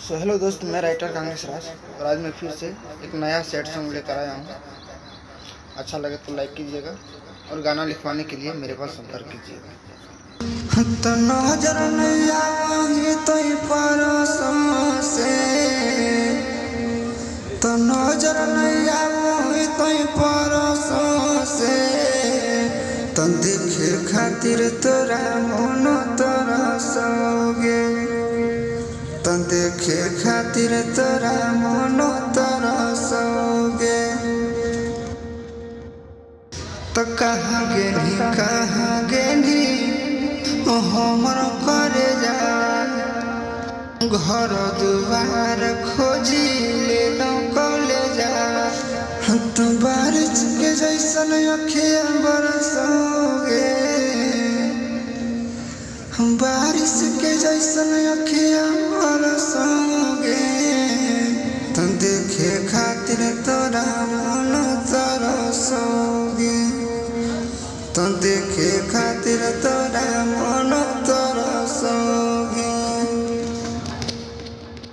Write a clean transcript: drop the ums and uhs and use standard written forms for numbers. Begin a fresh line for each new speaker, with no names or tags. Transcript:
Hello दोस्त, मैं writer Congress राज और आज मैं फिर से एक नया सैड सॉन्ग लेकर आया हूँ। अच्छा लगे तो लाइक कीजिएगा और गाना लिखवाने के लिए मेरे पास संपर्क कीजिएगा।
तो नजर नहीं आवाही तो परसों से, तो नजर नहीं आवाही तो परसों से, तो देखे खातिर तोरा मन तरसोगे, तो देखे खातिर तोरा मन तरसोगे। तो कहाँ गेली हमर करे जा, घर दुआर खोजी ले कले जा। तो बारिश के जैसन अखिया बरसोगे, बारिश के जैसन अखिया बरसोगे, तो देखे खातिर तोरा मन तरसोगे, तो देखे खातिर तोरा मन